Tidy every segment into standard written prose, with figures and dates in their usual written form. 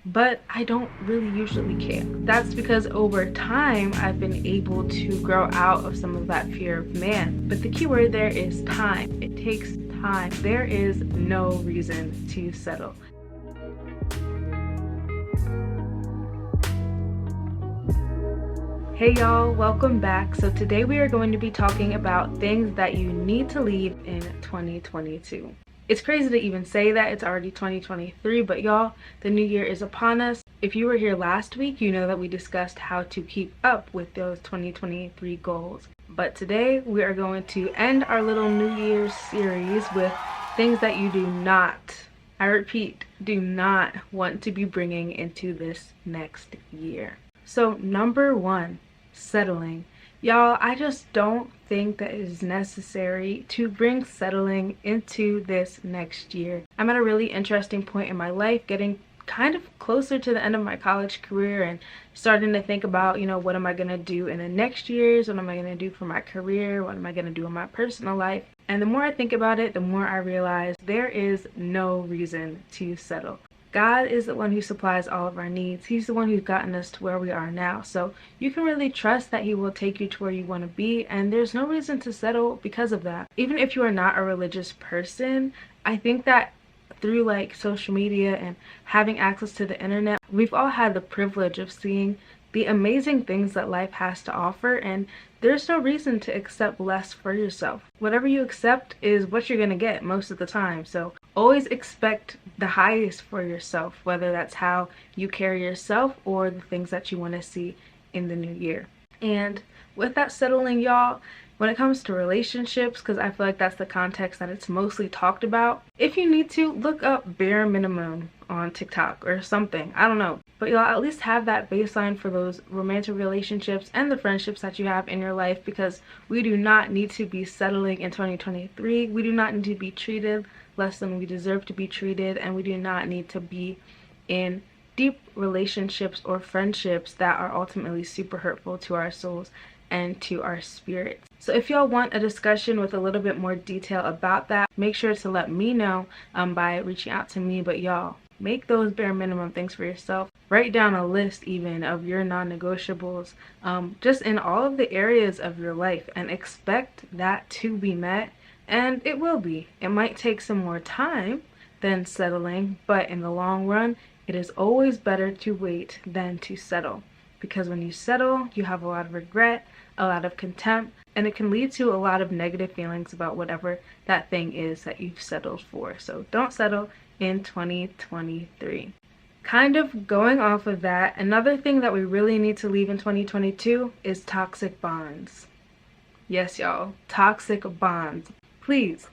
but I don't really usually care. That's because over time, I've been able to grow out of some of that fear of man. But the key word there is time. It takes time. There is no reason to settle. Hey y'all, welcome back. So today we are going to be talking about things that you need to leave in 2022. It's crazy to even say that it's already 2023, but y'all, the new year is upon us. If you were here last week, you know that we discussed how to keep up with those 2023 goals. But today we are going to end our little New Year's series with things that you do not, I repeat, do not want to be bringing into this next year. So number one, settling. Y'all, I just don't think that it is necessary to bring settling into this next year. I'm at a really interesting point in my life, getting kind of closer to the end of my college career and starting to think about, what am I going to do in the next years? What am I going to do for my career? What am I going to do in my personal life? And the more I think about it, the more I realize there is no reason to settle. God is the one who supplies all of our needs. He's the one who's gotten us to where we are now. So you can really trust that He will take you to where you want to be, and there's no reason to settle because of that. Even if you are not a religious person, I think that through social media and having access to the internet, we've all had the privilege of seeing the amazing things that life has to offer, and there's no reason to accept less for yourself. Whatever you accept is what you're going to get most of the time. So always expect the highest for yourself, whether that's how you carry yourself or the things that you want to see in the new year. And with that settling, y'all, when it comes to relationships, because I feel like that's the context that it's mostly talked about, if you need to, look up bare minimum on TikTok or something. I don't know. But y'all at least have that baseline for those romantic relationships and the friendships that you have in your life, because we do not need to be settling in 2023. We do not need to be treated less than we deserve to be treated, and we do not need to be in deep relationships or friendships that are ultimately super hurtful to our souls and to our spirits. So if y'all want a discussion with a little bit more detail about that, make sure to let me know by reaching out to me. But y'all, make those bare minimum things for yourself. Write down a list even of your non-negotiables, just in all of the areas of your life, and expect that to be met. And it will be. It might take some more time than settling, but in the long run, it is always better to wait than to settle. Because when you settle, you have a lot of regret, a lot of contempt, and it can lead to a lot of negative feelings about whatever that thing is that you've settled for. So don't settle in 2023. Kind of going off of that, another thing that we really need to leave in 2022 is toxic bonds. Yes, y'all, toxic bonds. Please,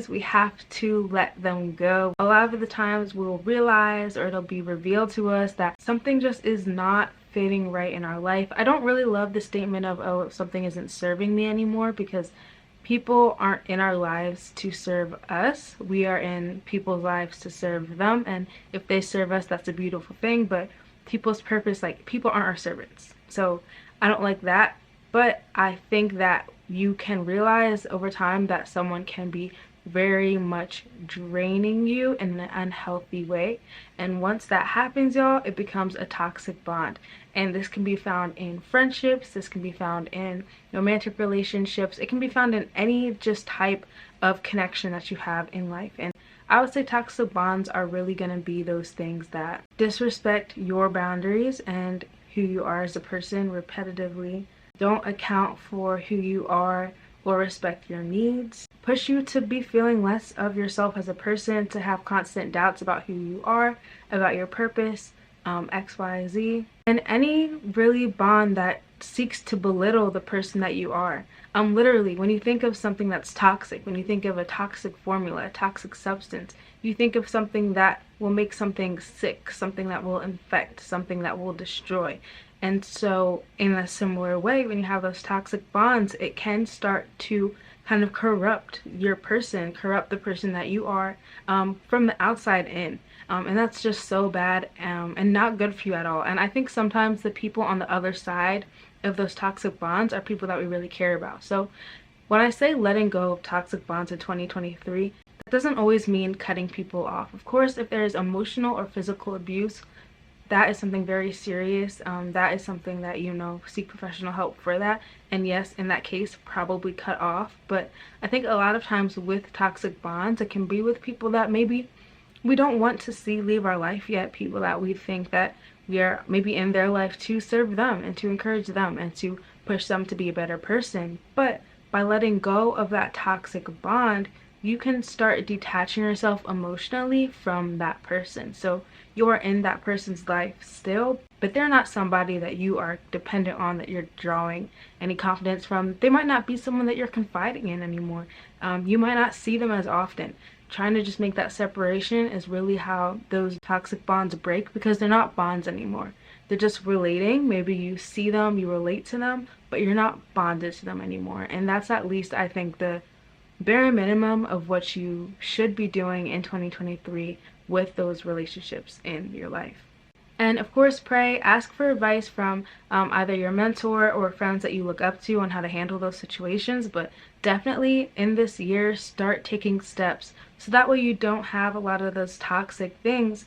we have to let them go. A lot of the times we'll realize, or it'll be revealed to us, that something just is not fitting right in our life. I don't really love the statement of, oh, something isn't serving me anymore, because people aren't in our lives to serve us. We are in people's lives to serve them, and if they serve us, that's a beautiful thing. But people's purpose, people aren't our servants. So I don't like that. But I think that you can realize over time that someone can be very much draining you in an unhealthy way. And once that happens, y'all, it becomes a toxic bond. And this can be found in friendships, this can be found in romantic relationships, it can be found in any just type of connection that you have in life. And I would say toxic bonds are really going to be those things that disrespect your boundaries and who you are as a person repetitively, don't account for who you are or respect your needs, push you to be feeling less of yourself as a person, to have constant doubts about who you are, about your purpose, X, Y, Z, and any really bond that seeks to belittle the person that you are. Literally, when you think of something that's toxic, when you think of a toxic formula, a toxic substance, you think of something that will make something sick, something that will infect, something that will destroy. And so in a similar way, when you have those toxic bonds, it can start to kind of corrupt your person, corrupt the person that you are from the outside in. And that's just so bad and not good for you at all. And I think sometimes the people on the other side of those toxic bonds are people that we really care about. So when I say letting go of toxic bonds in 2023, that doesn't always mean cutting people off. Of course, if there is emotional or physical abuse, that is something very serious. That is something that, seek professional help for that. And yes, in that case, probably cut off. But I think a lot of times with toxic bonds, it can be with people that maybe we don't want to see leave our life yet, people that we think that we are maybe in their life to serve them and to encourage them and to push them to be a better person. But by letting go of that toxic bond, you can start detaching yourself emotionally from that person. So you're in that person's life still, but they're not somebody that you are dependent on, that you're drawing any confidence from. They might not be someone that you're confiding in anymore. You might not see them as often. Trying to just make that separation is really how those toxic bonds break, because they're not bonds anymore. They're just relating. Maybe you see them, you relate to them, but you're not bonded to them anymore. And that's at least, I think, the bare minimum of what you should be doing in 2023 with those relationships in your life. And of course, pray, ask for advice from either your mentor or friends that you look up to on how to handle those situations. But definitely in this year, start taking steps so that way you don't have a lot of those toxic things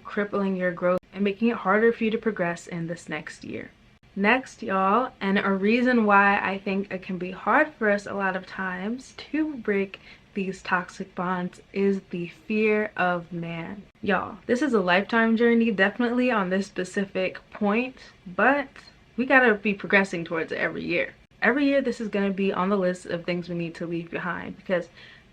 crippling your growth and making it harder for you to progress in this next year. Next, y'all, and a reason why I think it can be hard for us a lot of times to break these toxic bonds is the fear of man. Y'all, this is a lifetime journey, definitely on this specific point, but we gotta be progressing towards it every year. Every year this is gonna be on the list of things we need to leave behind, because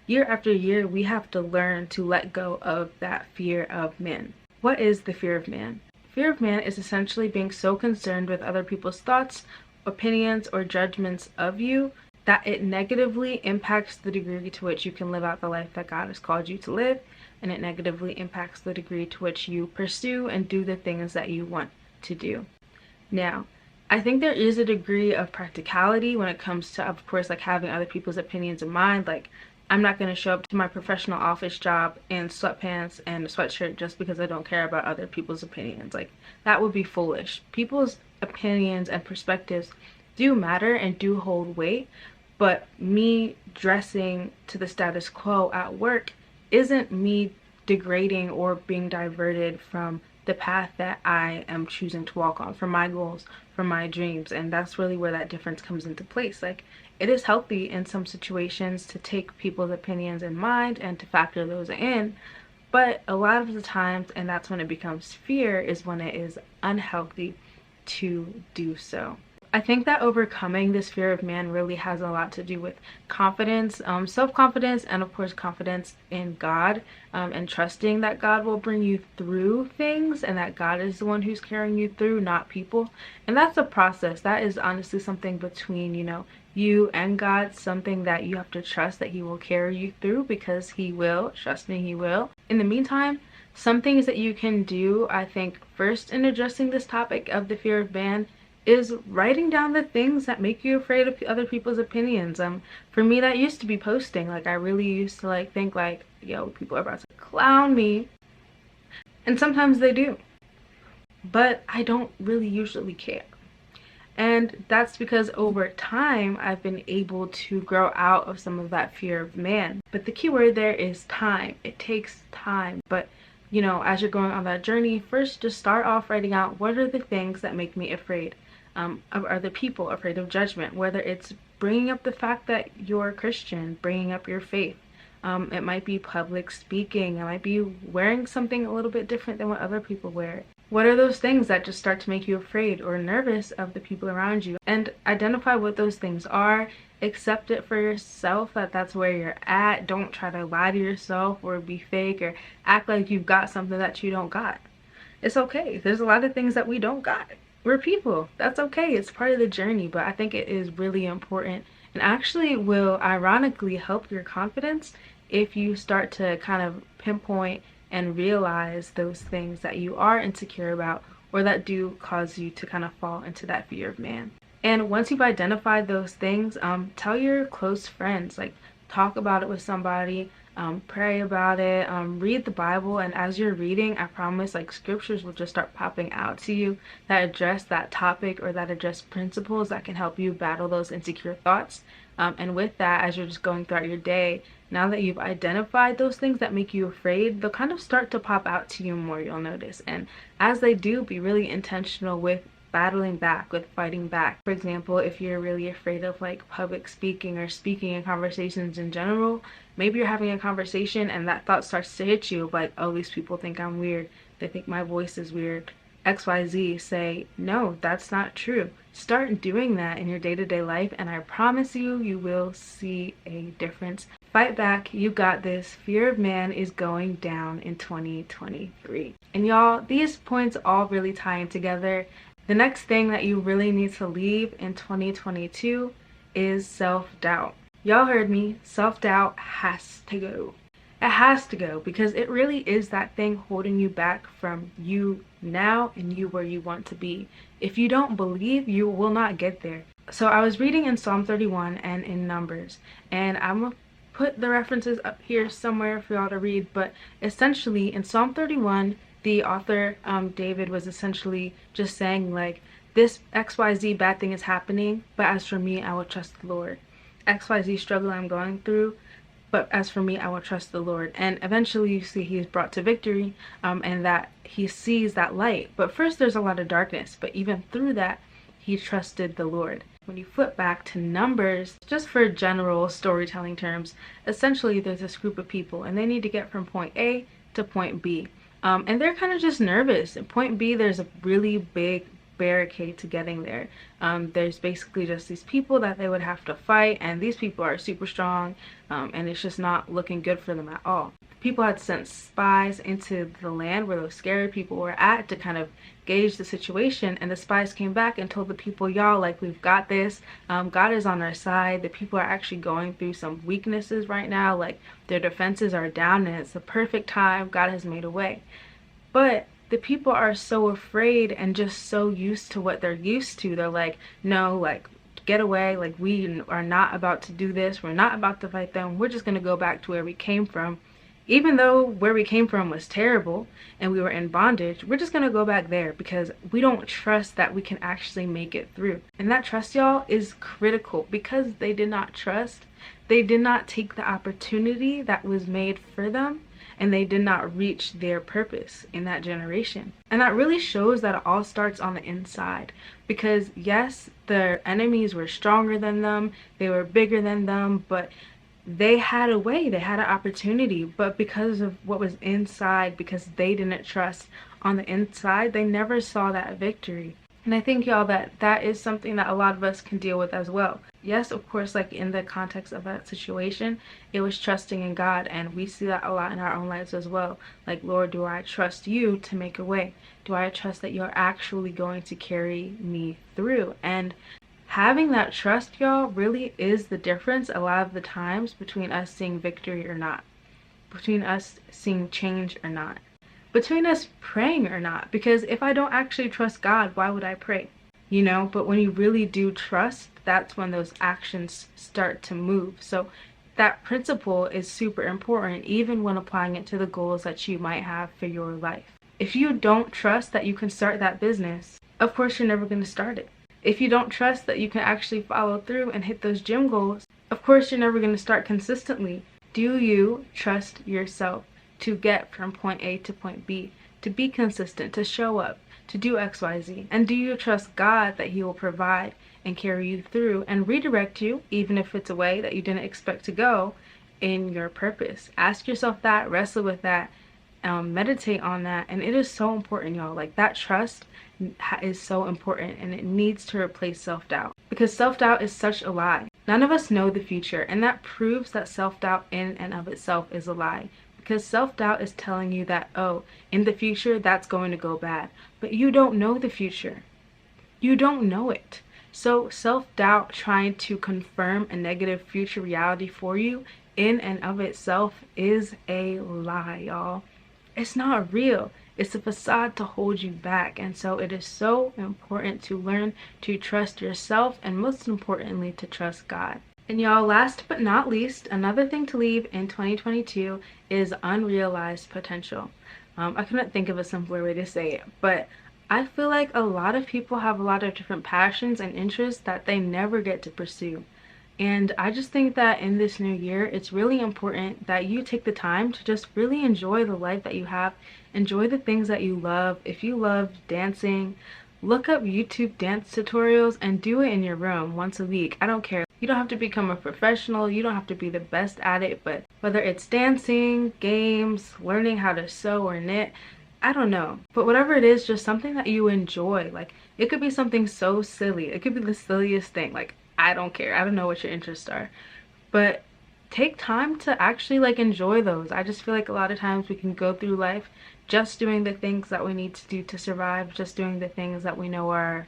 year after year we have to learn to let go of that fear of man. What is the fear of man? Fear of man is essentially being so concerned with other people's thoughts, opinions, or judgments of you that it negatively impacts the degree to which you can live out the life that God has called you to live, and it negatively impacts the degree to which you pursue and do the things that you want to do. Now, I think there is a degree of practicality when it comes to, of course, like having other people's opinions in mind. Like, I'm not going to show up to my professional office job in sweatpants and a sweatshirt just because I don't care about other people's opinions. Like, that would be foolish. People's opinions and perspectives do matter and do hold weight, but me dressing to the status quo at work isn't me degrading or being diverted from the path that I am choosing to walk on, for my goals, for my dreams. And that's really where that difference comes into place. Like, it is healthy in some situations to take people's opinions in mind and to factor those in, but a lot of the times, and that's when it becomes fear, is when it is unhealthy to do so. I think that overcoming this fear of man really has a lot to do with confidence, self-confidence, and of course confidence in God, and trusting that God will bring you through things and that God is the one who's carrying you through, not people. And that's a process. That is honestly something between, you and God, something that you have to trust that he will carry you through, because he will. Trust me, he will. In the meantime, some things that you can do, I think, first in addressing this topic of the fear of man is writing down the things that make you afraid of other people's opinions. For me, that used to be posting. Like, I really used to think like, yo, people are about to clown me, and sometimes they do, but I don't really usually care. And that's because over time I've been able to grow out of some of that fear of man. But the key word there is time. It takes time. But as you're going on that journey, first just start off writing out, what are the things that make me afraid of other people, afraid of judgment, whether it's bringing up the fact that you're a Christian, bringing up your faith. It might be public speaking. It might be wearing something a little bit different than what other people wear. What are those things that just start to make you afraid or nervous of the people around you? And identify what those things are. Accept it for yourself, that that's where you're at. Don't try to lie to yourself or be fake or act like you've got something that you don't got. It's okay. There's a lot of things that we don't got. We're people. That's okay. It's part of the journey. But I think it is really important and actually will ironically help your confidence if you start to kind of pinpoint and realize those things that you are insecure about or that do cause you to kind of fall into that fear of man. And once you've identified those things, tell your close friends, like talk about it with somebody, pray about it, read the Bible, and as you're reading, I promise scriptures will just start popping out to you that address that topic or that address principles that can help you battle those insecure thoughts. And with that, as you're just going throughout your day, now that you've identified those things that make you afraid, they'll kind of start to pop out to you more, you'll notice. And as they do, be really intentional with battling back, with fighting back. For example, if you're really afraid of like public speaking or speaking in conversations in general, maybe you're having a conversation and that thought starts to hit you like, oh, these people think I'm weird. They think my voice is weird. XYZ. Say, no, that's not true. Start doing that in your day-to-day life, and I promise you, you will see a difference. Fight back. You got this. Fear of man is going down in 2023. And y'all, these points all really tie in together. The next thing that you really need to leave in 2022 is self-doubt. Y'all heard me. Self-doubt has to go. It has to go, because it really is that thing holding you back from you now and you where you want to be. If you don't believe, you will not get there. So I was reading in Psalm 31 and in Numbers, and I'm gonna put the references up here somewhere for y'all to read, but essentially in Psalm 31, the author, David, was essentially just saying like, this XYZ bad thing is happening, but as for me, I will trust the Lord. XYZ struggle I'm going through, but as for me, I will trust the Lord. And eventually you see he is brought to victory, and that he sees that light. But first there's a lot of darkness, but even through that, he trusted the Lord. When you flip back to Numbers, just for general storytelling terms, essentially there's this group of people and they need to get from point A to point B. And they're kind of just nervous. At point B, there's a really big barricade to getting there. There's basically just these people that they would have to fight, and these people are super strong, and it's just not looking good for them at all. People had sent spies into the land where those scary people were at to kind of gauge the situation, and the spies came back and told the people, y'all, like, we've got this. God is on our side. The people are actually going through some weaknesses right now, like their defenses are down, and it's the perfect time. God has made a way. But the people are so afraid and just so used to what they're used to. They're like, no, like, get away. Like, we are not about to do this. We're not about to fight them. We're just going to go back to where we came from. Even though where we came from was terrible and we were in bondage, we're just going to go back there because we don't trust that we can actually make it through. And that trust, y'all, is critical, because they did not trust. They did not take the opportunity that was made for them, and they did not reach their purpose in that generation. And that really shows that it all starts on the inside, because yes, their enemies were stronger than them, they were bigger than them, but they had a way, they had an opportunity, but because of what was inside, because they didn't trust on the inside, they never saw that victory. And I think, y'all, that that is something that a lot of us can deal with as well. Yes, of course, like in the context of that situation, it was trusting in God, and we see that a lot in our own lives as well. Like, Lord, do I trust you to make a way? Do I trust that you're actually going to carry me through? And having that trust, y'all, really is the difference a lot of the times between us seeing victory or not, between us seeing change or not, between us praying or not. Because if I don't actually trust God, why would I pray? You know, but when you really do trust, that's when those actions start to move. So that principle is super important, even when applying it to the goals that you might have for your life. If you don't trust that you can start that business, of course you're never going to start it. If you don't trust that you can actually follow through and hit those gym goals, of course you're never going to start consistently. Do you trust yourself to get from point A to point B, to be consistent, to show up, to do XYZ? And do you trust God that he will provide and carry you through and redirect you, even if it's a way that you didn't expect to go, in your purpose? Ask yourself that, wrestle with that, meditate on that. And it is so important, y'all. Like, that trust is so important, and it needs to replace self-doubt, because self-doubt is such a lie. None of us know the future, and that proves that self-doubt in and of itself is a lie, because self-doubt is telling you that, oh, in the future that's going to go bad, but you don't know the future. You don't know it. So self-doubt trying to confirm a negative future reality for you in and of itself is a lie, y'all. It's not real. It's a facade to hold you back. And so it is so important to learn to trust yourself, and most importantly, to trust God. And y'all, last but not least, another thing to leave in 2022 is unrealized potential. I couldn't think of a simpler way to say it, but I feel like a lot of people have a lot of different passions and interests that they never get to pursue. And I just think that in this new year, it's really important that you take the time to just really enjoy the life that you have. Enjoy the things that you love. If you love dancing, look up YouTube dance tutorials and do it in your room once a week. I don't care. You don't have to become a professional. You don't have to be the best at it, but whether it's dancing, games, learning how to sew or knit, I don't know. But whatever it is, just something that you enjoy. Like, it could be something so silly. It could be the silliest thing. Like, I don't care. I don't know what your interests are. But take time to actually like enjoy those. I just feel like a lot of times we can go through life just doing the things that we need to do to survive, just doing the things that we know are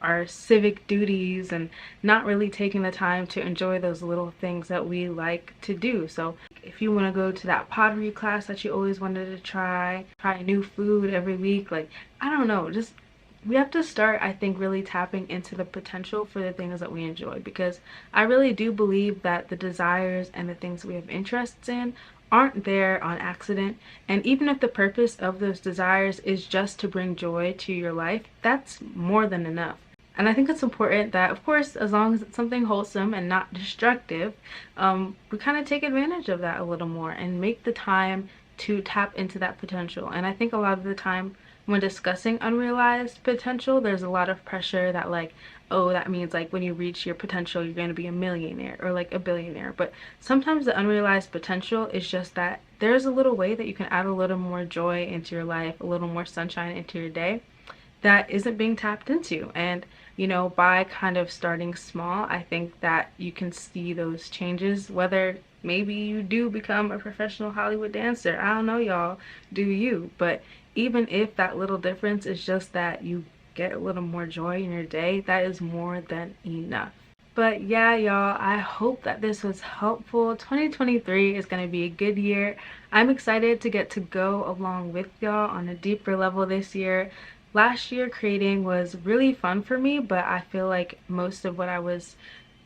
our civic duties, and not really taking the time to enjoy those little things that we like to do. So if you want to go to that pottery class that you always wanted to try new food every week, like, I don't know, just we have to start, I think, really tapping into the potential for the things that we enjoy, because I really do believe that the desires and the things we have interests in aren't there on accident. And even if the purpose of those desires is just to bring joy to your life, that's more than enough. And I think it's important that, of course, as long as it's something wholesome and not destructive, we kind of take advantage of that a little more and make the time to tap into that potential. And I think a lot of the time when discussing unrealized potential, there's a lot of pressure that, like, oh, that means like when you reach your potential, you're going to be a millionaire or like a billionaire. But sometimes the unrealized potential is just that there's a little way that you can add a little more joy into your life, a little more sunshine into your day that isn't being tapped into. And you know, by kind of starting small, I think that you can see those changes. Whether maybe you do become a professional Hollywood dancer, I don't know, y'all, do you? But even if that little difference is just that you get a little more joy in your day, that is more than enough. But yeah, y'all, I hope that this was helpful. 2023 is going to be a good year. I'm excited to get to go along with y'all on a deeper level this year. Last year creating was really fun for me, but I feel like most of what I was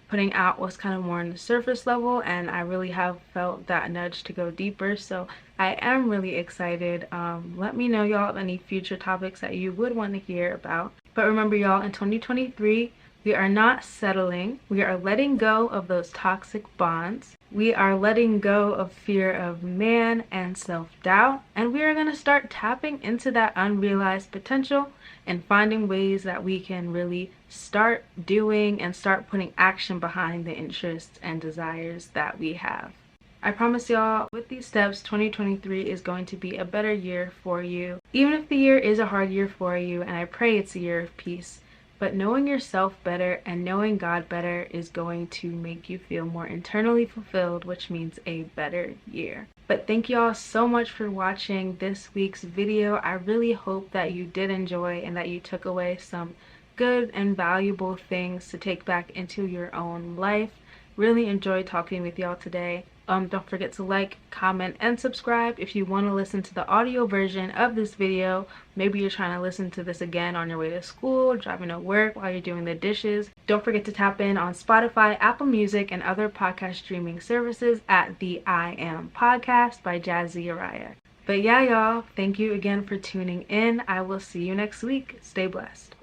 putting out was kind of more on the surface level, and I really have felt that nudge to go deeper. So I am really excited. Let me know, y'all, any future topics that you would want to hear about. But remember, y'all, in 2023, we are not settling. We are letting go of those toxic bonds. We are letting go of fear of man and self-doubt. And we are going to start tapping into that unrealized potential and finding ways that we can really start doing and start putting action behind the interests and desires that we have. I promise y'all, with these steps, 2023 is going to be a better year for you. Even if the year is a hard year for you, and I pray it's a year of peace. But knowing yourself better and knowing God better is going to make you feel more internally fulfilled, which means a better year. But thank y'all so much for watching this week's video. I really hope that you did enjoy and that you took away some good and valuable things to take back into your own life. Really enjoyed talking with y'all today. Don't forget to like, comment, and subscribe if you want to listen to the audio version of this video. Maybe you're trying to listen to this again on your way to school, driving to work, while you're doing the dishes. Don't forget to tap in on Spotify, Apple Music, and other podcast streaming services at the I Am Podcast by Jaazy. But yeah, y'all, thank you again for tuning in. I will see you next week. Stay blessed.